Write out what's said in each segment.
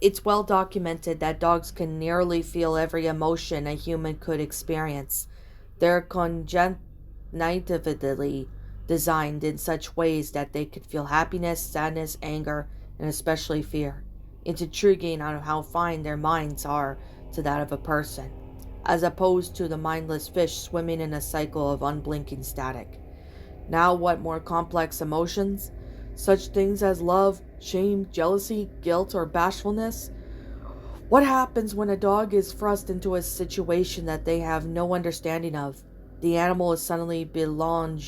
It's well documented that dogs can nearly feel every emotion a human could experience. They're congenitively designed in such ways that they could feel happiness, sadness, anger, and especially fear. It's intriguing on how fine their minds are to that of a person, as opposed to the mindless fish swimming in a cycle of unblinking static. Now, what more complex emotions? Such things as love, shame, jealousy, guilt, or bashfulness? What happens when a dog is thrust into a situation that they have no understanding of? The animal is suddenly gone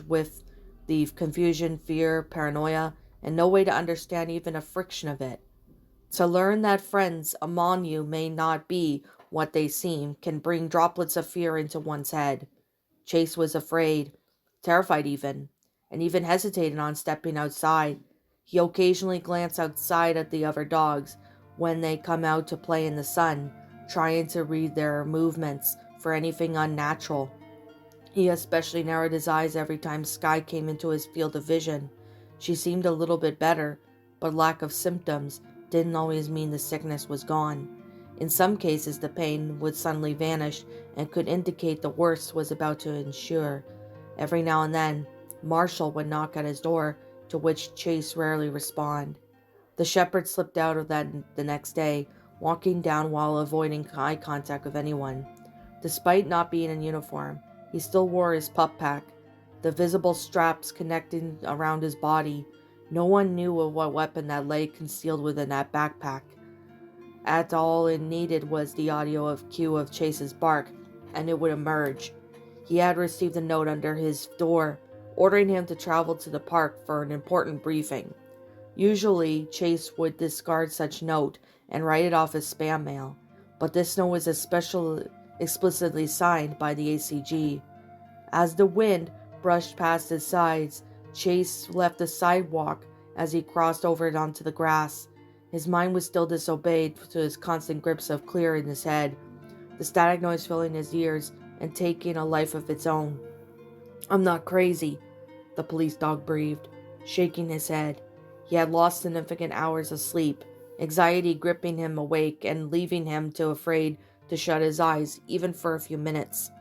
with the confusion, fear, paranoia, and no way to understand even a friction of it. To learn that friends among you may not be what they seem can bring droplets of fear into one's head. Chase was afraid, terrified even, and even hesitated on stepping outside. He occasionally glanced outside at the other dogs when they come out to play in the sun, trying to read their movements for anything unnatural. He especially narrowed his eyes every time Sky came into his field of vision. She seemed a little bit better, but lack of symptoms didn't always mean the sickness was gone. In some cases, the pain would suddenly vanish and could indicate the worst was about to ensue. Every now and then, Marshall would knock at his door, to which Chase rarely responded. The shepherd slipped out of that the next day, walking down while avoiding eye contact with anyone. Despite not being in uniform, he still wore his pup pack, the visible straps connecting around his body. No one knew of what weapon that lay concealed within that backpack. At all it needed was the audio cue of Chase's bark, and it would emerge. He had received a note under his door, ordering him to travel to the park for an important briefing. Usually, Chase would discard such note and write it off as spam mail, but this note was explicitly signed by the ACG. As the wind brushed past his sides, Chase left the sidewalk as he crossed over it onto the grass. His mind was still disobeyed to his constant grips of clear in his head, the static noise filling his ears and taking a life of its own. "I'm not crazy," the police dog breathed, shaking his head. He had lost significant hours of sleep, anxiety gripping him awake and leaving him too afraid to shut his eyes, even for a few minutes.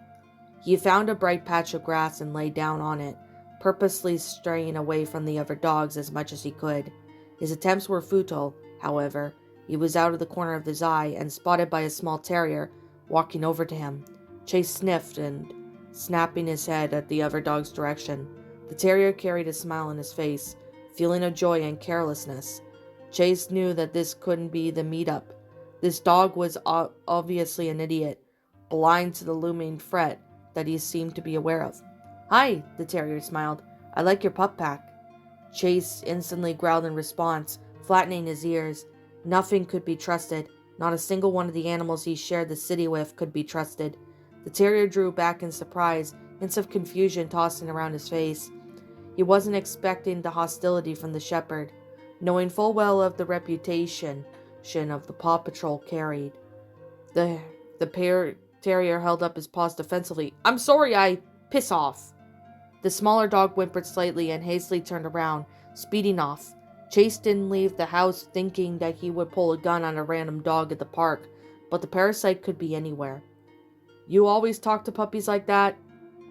He found a bright patch of grass and lay down on it, purposely straying away from the other dogs as much as he could. His attempts were futile, however. He was out of the corner of his eye and spotted by a small terrier walking over to him. Chase sniffed and snapping his head at the other dog's direction. The terrier carried a smile on his face, feeling of joy and carelessness. Chase knew that this couldn't be the meetup. This dog was obviously an idiot, blind to the looming threat that he seemed to be aware of. "Hi," the terrier smiled. "I like your pup pack." Chase instantly growled in response, flattening his ears. Nothing could be trusted. Not a single one of the animals he shared the city with could be trusted. The terrier drew back in surprise, hints of confusion tossing around his face. He wasn't expecting the hostility from the shepherd, knowing full well of the reputation of the Paw Patrol carried. The terrier held up his paws defensively. "I'm sorry, piss off." The smaller dog whimpered slightly and hastily turned around, speeding off. Chase didn't leave the house thinking that he would pull a gun on a random dog at the park, but the parasite could be anywhere. "You always talk to puppies like that?"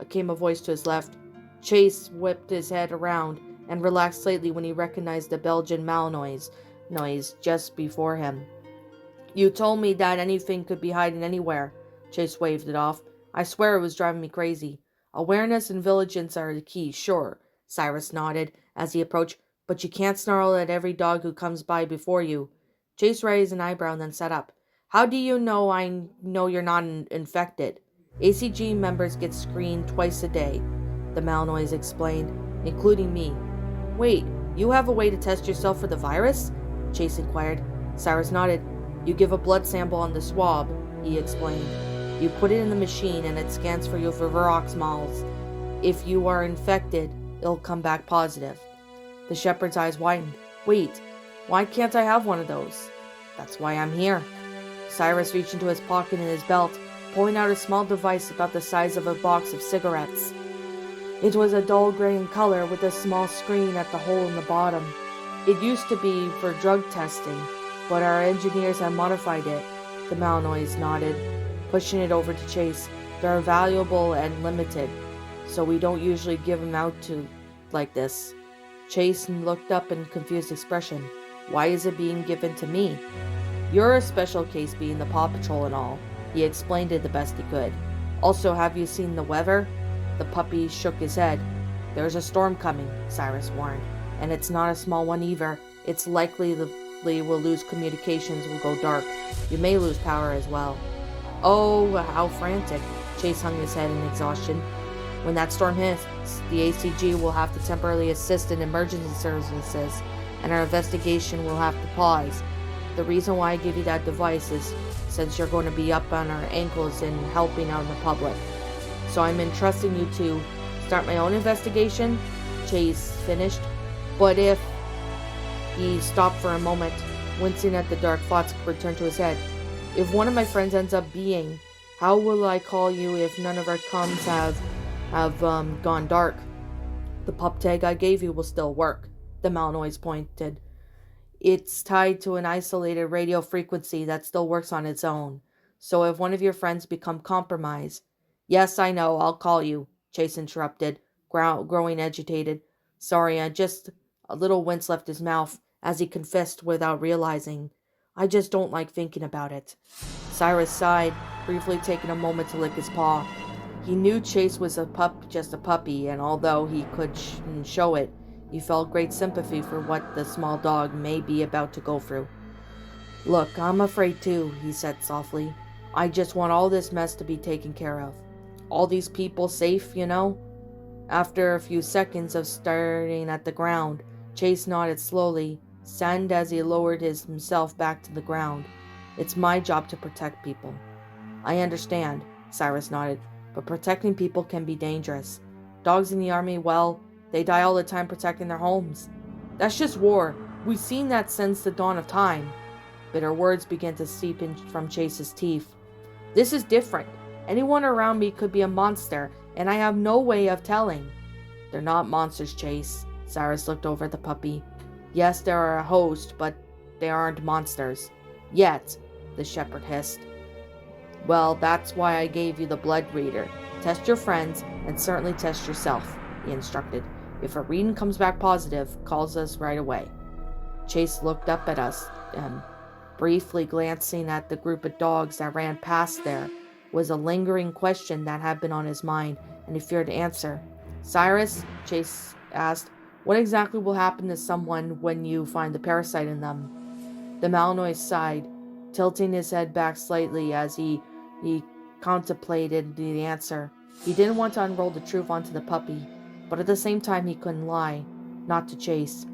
came a voice to his left. Chase whipped his head around and relaxed slightly when he recognized the Belgian Malinois noise just before him. "You told me that anything could be hiding anywhere." Chase waved it off. "I swear it was driving me crazy." "Awareness and vigilance are the key, sure," Cyrus nodded as he approached, "but you can't snarl at every dog who comes by before you." Chase raised an eyebrow and then sat up. "How do you know I know you're not infected?" "ACG members get screened twice a day," the Malinois explained, "including me." "Wait, you have a way to test yourself for the virus?" Chase inquired. Cyrus nodded. "You give a blood sample on the swab," he explained. "You put it in the machine and it scans for you for Virox moles. If you are infected, it'll come back positive." The shepherd's eyes widened. "Wait, why can't I have one of those?" "That's why I'm here." Cyrus reached into his pocket in his belt pulling out a small device about the size of a box of cigarettes. It was a dull gray in color with a small screen at the hole in the bottom. It used to be for drug testing, but our engineers have modified it. The Malinois nodded, pushing it over to Chase. They're valuable and limited, so we don't usually give them out to like this. Chase looked up in confused expression. Why is it being given to me? You're a special case being the Paw Patrol and all. He explained it the best he could. Also, have you seen the weather? The puppy shook his head. There's a storm coming, Cyrus warned. And it's not a small one either. It's likely we'll lose communications, will go dark. You may lose power as well. Oh, how frantic. Chase hung his head in exhaustion. When that storm hits, the ACG will have to temporarily assist in emergency services, and our investigation will have to pause. The reason why I give you that device is since you're going to be up on our ankles in helping out in the public. So I'm entrusting you to start my own investigation, Chase finished. But if... He stopped for a moment, wincing at the dark thoughts returned to his head. If one of my friends ends up being, how will I call you if none of our comms have gone dark? The pup tag I gave you will still work, the Malinois pointed. It's tied to an isolated radio frequency that still works on its own. So if one of your friends become compromised... Yes, I know, I'll call you, Chase interrupted, growing agitated. Sorry, just... A little wince left his mouth as he confessed without realizing. I just don't like thinking about it. Cyrus sighed, briefly taking a moment to lick his paw. He knew Chase was just a puppy, and although he couldn't show it, he felt great sympathy for what the small dog may be about to go through. Look, I'm afraid too, he said softly. I just want all this mess to be taken care of. All these people safe, you know? After a few seconds of staring at the ground, Chase nodded slowly, saddened as he lowered himself back to the ground. It's my job to protect people. I understand, Cyrus nodded, but protecting people can be dangerous. Dogs in the army, well, they die all the time protecting their homes. That's just war. We've seen that since the dawn of time. Bitter words began to seep in from Chase's teeth. This is different. Anyone around me could be a monster, and I have no way of telling. They're not monsters, Chase. Cyrus looked over at the puppy. Yes, there are a host, but they aren't monsters. Yet, the shepherd hissed. Well, that's why I gave you the blood reader. Test your friends, and certainly test yourself, he instructed. If a reading comes back positive, calls us right away. Chase looked up at us, briefly glancing at the group of dogs that ran past there. Was a lingering question that had been on his mind, and he feared to answer. Cyrus, Chase asked, what exactly will happen to someone when you find the parasite in them? The Malinois sighed, tilting his head back slightly as he contemplated the answer. He didn't want to unroll the truth onto the puppy, but at the same time he couldn't lie, not to Chase.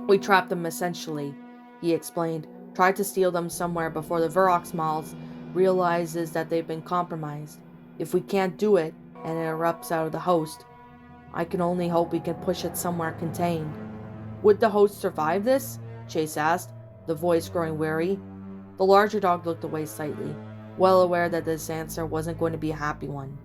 We trapped them essentially, he explained. Tried to steal them somewhere before the Verox Malls realizes that they've been compromised. If we can't do it, and it erupts out of the host, I can only hope we can push it somewhere contained. Would the host survive this? Chase asked, the voice growing weary. The larger dog looked away slightly, well aware that this answer wasn't going to be a happy one.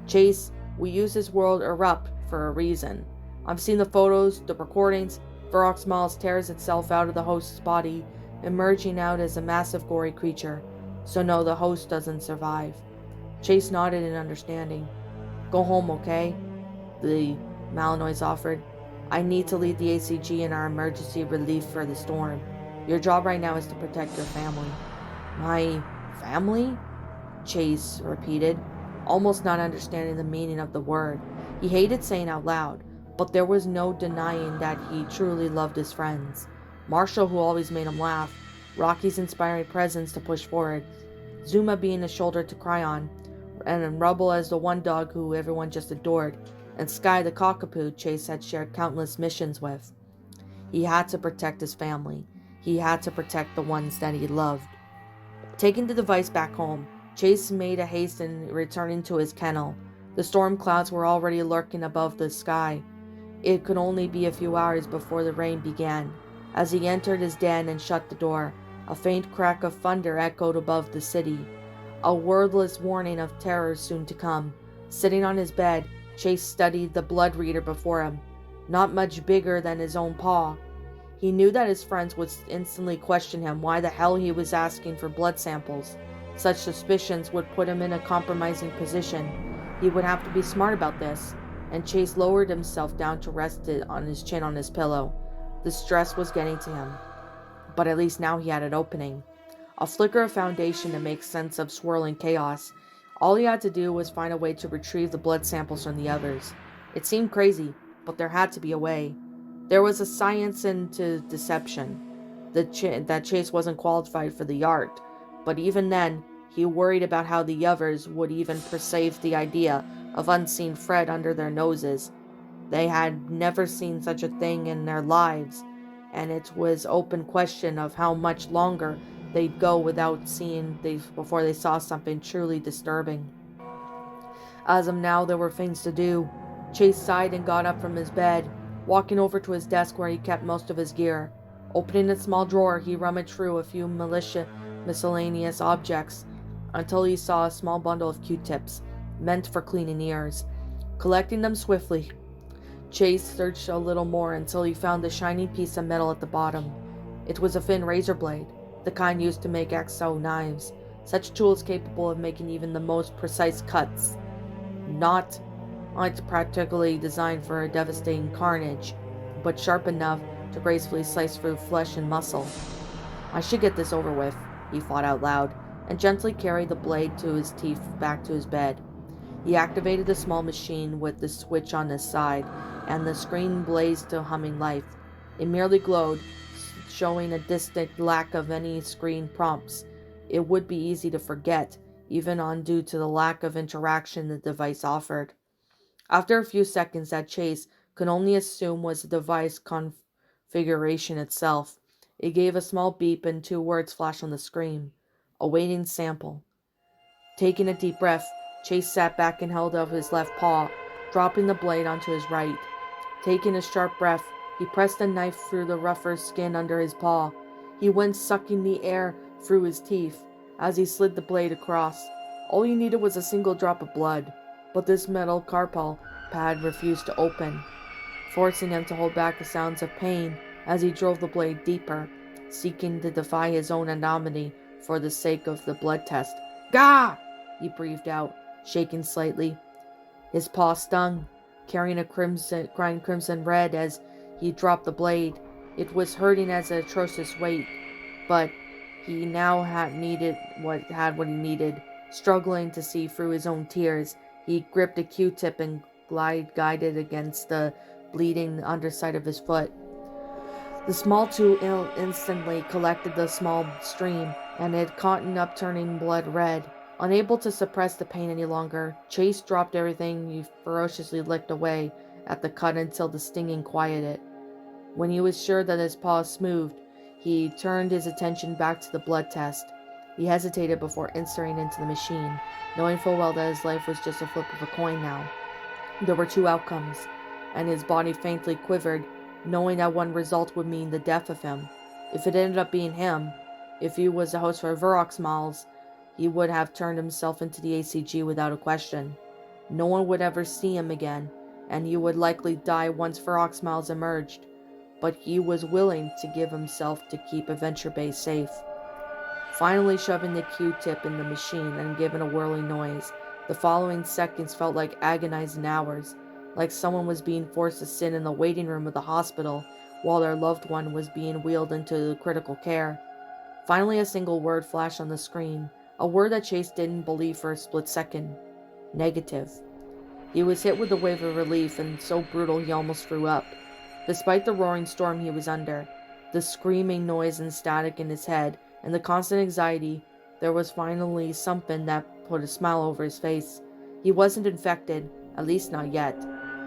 Chase, we use this world erupt for a reason. I've seen the photos, the recordings. Verox Malls tears itself out of the host's body, emerging out as a massive gory creature. So no, the host doesn't survive. Chase nodded in understanding. Go home, okay? The Malinois offered. I need to lead the ACG in our emergency relief for the storm. Your job right now is to protect your family. My family? Chase repeated, almost not understanding the meaning of the word. He hated saying out loud, but there was no denying that he truly loved his friends. Marshall, who always made him laugh, Rocky's inspiring presence to push forward, Zuma being a shoulder to cry on, and Rubble as the one dog who everyone just adored, and Sky the cockapoo Chase had shared countless missions with. He had to protect his family. He had to protect the ones that he loved. Taking the device back home, Chase made a haste in returning to his kennel. The storm clouds were already lurking above the sky. It could only be a few hours before the rain began. As he entered his den and shut the door, a faint crack of thunder echoed above the city. a wordless warning of terror soon to come. Sitting on his bed, Chase studied the blood reader before him, not much bigger than his own paw. He knew that his friends would instantly question him why the hell he was asking for blood samples. Such suspicions would put him in a compromising position. He would have to be smart about this, and Chase lowered himself down to rest it on his chin on his pillow. The stress was getting to him, but at least now he had an opening. A flicker of foundation to make sense of swirling chaos. All he had to do was find a way to retrieve the blood samples from the others. It seemed crazy, but there had to be a way. There was a science into deception. That Chase wasn't qualified for the art, but even then, he worried about how the others would even perceive the idea of unseen Fred under their noses. They had never seen such a thing in their lives, and it was open question of how much longer they'd go without seeing before they saw something truly disturbing. As of now, there were things to do. Chase sighed and got up from his bed, walking over to his desk where he kept most of his gear. Opening a small drawer, he rummaged through a few miscellaneous objects until he saw a small bundle of Q-tips, meant for cleaning ears. Collecting them swiftly, Chase searched a little more until he found the shiny piece of metal at the bottom. It was a thin razor blade, the kind used to make XO knives, such tools capable of making even the most precise cuts. Not practically designed for a devastating carnage, but sharp enough to gracefully slice through flesh and muscle. I should get this over with, he thought out loud, and gently carried the blade to his teeth back to his bed. He activated the small machine with the switch on his side, and the screen blazed to humming life. It merely glowed, showing a distinct lack of any screen prompts. It would be easy to forget, even on due to the lack of interaction the device offered. After a few seconds that Chase could only assume was the device configuration itself, it gave a small beep and 2 words flashed on the screen. Awaiting sample. Taking a deep breath, Chase sat back and held up his left paw, dropping the blade onto his right. Taking a sharp breath, he pressed the knife through the rougher skin under his paw. He went sucking the air through his teeth as he slid the blade across. All he needed was a single drop of blood, but this metal carpal pad refused to open, forcing him to hold back the sounds of pain as he drove the blade deeper, seeking to defy his own anonymity for the sake of the blood test. "Gah!" he breathed out, shaking slightly. His paw stung, carrying a crimson red as he dropped the blade. It was hurting as an atrocious weight, but he now had what he needed. Struggling to see through his own tears, he gripped a Q-tip and guided against the bleeding underside of his foot. The small tool instantly collected the small stream, and it caught up, turning blood red. Unable to suppress the pain any longer, Chase dropped everything he ferociously licked away at the cut until the stinging quieted. When he was sure that his paw smoothed, he turned his attention back to the blood test. He hesitated before inserting into the machine, knowing full well that his life was just a flip of a coin now. There were 2 outcomes, and his body faintly quivered, knowing that one result would mean the death of him. If it ended up being him, if he was the host for Vurox Malls, he would have turned himself into the ACG without a question. No one would ever see him again, and he would likely die once Vurox Malls emerged. But he was willing to give himself to keep Adventure Bay safe. Finally shoving the Q-tip in the machine and giving a whirling noise, the following seconds felt like agonizing hours, like someone was being forced to sit in the waiting room of the hospital while their loved one was being wheeled into critical care. Finally, a single word flashed on the screen, a word that Chase didn't believe for a split second. Negative. He was hit with a wave of relief, and so brutal he almost threw up. Despite the roaring storm he was under, the screaming noise and static in his head, and the constant anxiety, there was finally something that put a smile over his face. He wasn't infected, at least not yet.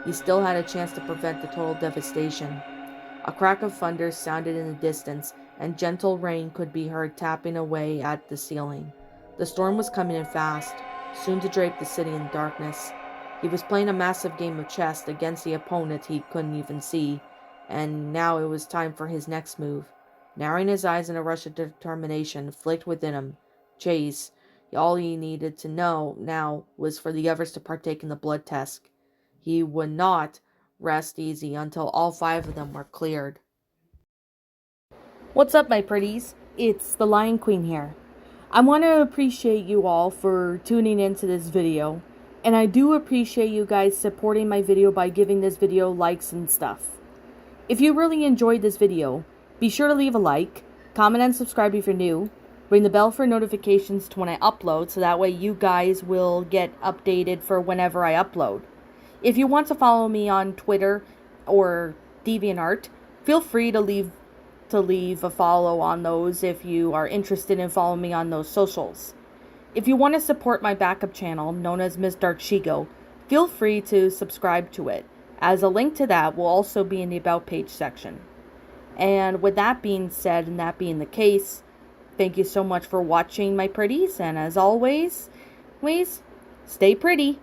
He still had a chance to prevent the total devastation. A crack of thunder sounded in the distance, and gentle rain could be heard tapping away at the ceiling. The storm was coming in fast, soon to drape the city in darkness. He was playing a massive game of chess against the opponent he couldn't even see, and now it was time for his next move. Narrowing his eyes in a rush of determination flicked within him. Chase, All he needed to know now was for the others to partake in the blood test. He would not rest easy until all 5 of them were cleared. What's up, my pretties? It's the Lion Queen here. I want to appreciate you all for tuning into this video, and I do appreciate you guys supporting my video by giving this video likes and stuff. If you really enjoyed this video, be sure to leave a like, comment and subscribe if you're new, ring the bell for notifications to when I upload so that way you guys will get updated for whenever I upload. If you want to follow me on Twitter or DeviantArt, feel free to leave a follow on those if you are interested in following me on those socials. If you want to support my backup channel, known as Ms. Dark Shigo, feel free to subscribe to it, as a link to that will also be in the About page section. And with that being said, and that being the case, thank you so much for watching, my pretties, and as always, please stay pretty.